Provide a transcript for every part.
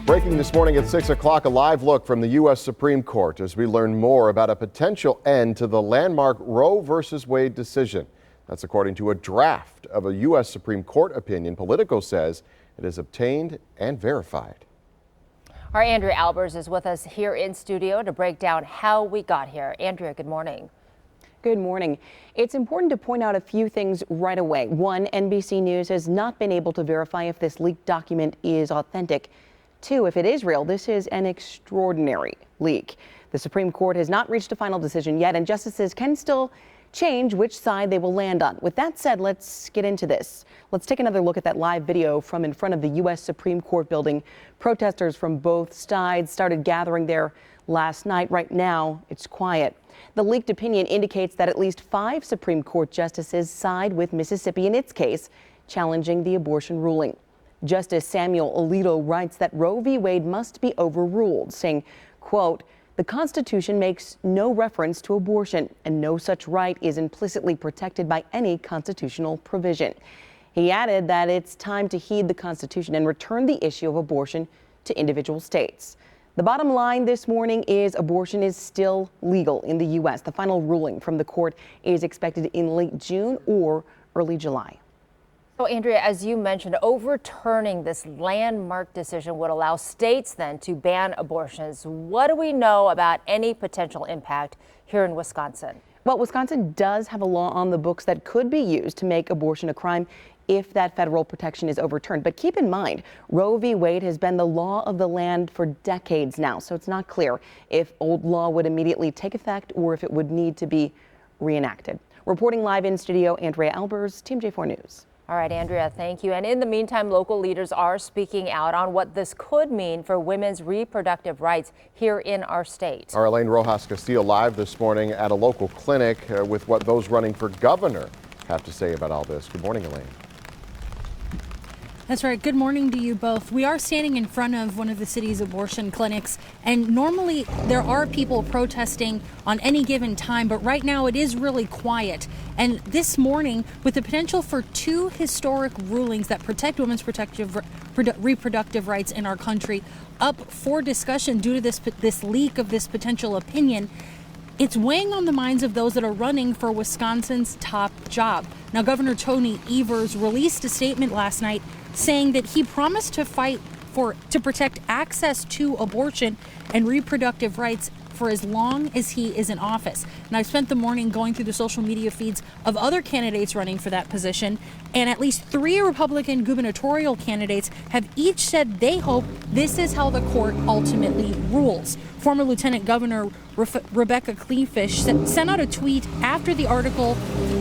Breaking this morning at 6 o'clock, a live look from the U.S. Supreme Court as we learn more about a potential end to the landmark Roe v. Wade decision. That's according to a draft of a U.S. Supreme Court opinion. Politico says it is obtained and verified. Our Andrea Albers is with us here in studio to break down how we got here. Andrea, good morning. Good morning. It's important to point out a few things right away. One, NBC News has not been able to verify if this leaked document is authentic. Two, if it is real, this is an extraordinary leak. The Supreme Court has not reached a final decision yet, and justices can still change which side they will land on. With that said, let's get into this. Let's take another look at that live video from in front of the U.S. Supreme Court building. Protesters from both sides started gathering there last night. Right now, it's quiet. The leaked opinion indicates that at least 5 Supreme Court justices side with Mississippi in its case, challenging the abortion ruling. Justice Samuel Alito writes that Roe v. Wade must be overruled, saying, quote, "The Constitution makes no reference to abortion, and no such right is implicitly protected by any constitutional provision." He added that it's time to heed the Constitution and return the issue of abortion to individual states. The bottom line this morning is abortion is still legal in the U.S. The final ruling from the court is expected in late June or early July. So, Andrea, as you mentioned, overturning this landmark decision would allow states then to ban abortions. What do we know about any potential impact here in Wisconsin? Well, Wisconsin does have a law on the books that could be used to make abortion a crime if that federal protection is overturned. But keep in mind, Roe v. Wade has been the law of the land for decades now, so it's not clear if old law would immediately take effect or if it would need to be reenacted. Reporting live in studio, Andrea Albers, TMJ4 News. All right, Andrea, thank you. And in the meantime, local leaders are speaking out on what this could mean for women's reproductive rights here in our state. Our Elaine Rojas Castillo live this morning at a local clinic with what those running for governor have to say about all this. Good morning, Elaine. That's right. Good morning to you both. We are standing in front of one of the city's abortion clinics, and normally there are people protesting on any given time, but right now it is really quiet. And this morning, with the potential for 2 historic rulings that protect women's reproductive rights in our country up for discussion due to this leak of this potential opinion, it's weighing on the minds of those that are running for Wisconsin's top job. Now, Governor Tony Evers released a statement last night saying that he promised to fight to protect access to abortion and reproductive rights for as long as he is in office. And I've spent the morning going through the social media feeds of other candidates running for that position, and at least 3 Republican gubernatorial candidates have each said they hope this is how the court ultimately rules. Former Lieutenant Governor Rebecca Kleefisch sent out a tweet after the article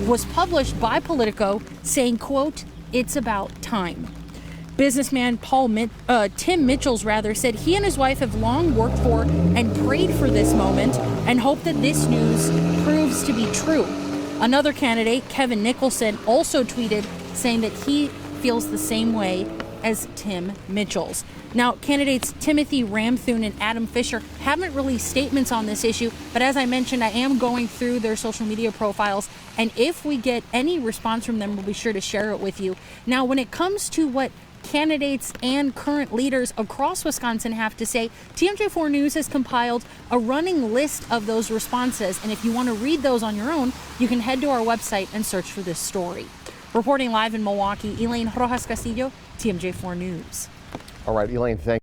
was published by Politico saying, quote, "It's about time." Businessman Tim Mitchell's said he and his wife have long worked for and prayed for this moment and hope that this news proves to be true. Another candidate, Kevin Nicholson, also tweeted saying that he feels the same way as Tim Mitchell's. Now, candidates Timothy Ramthun and Adam Fisher haven't released statements on this issue, but as I mentioned, I am going through their social media profiles, and if we get any response from them, we'll be sure to share it with you. Now, when it comes to what candidates and current leaders across Wisconsin have to say, TMJ4 News has compiled a running list of those responses, and if you want to read those on your own, you can head to our website and search for this story. Reporting live in Milwaukee, Elaine Rojas Castillo, TMJ4 News. All right, Elaine, thank you.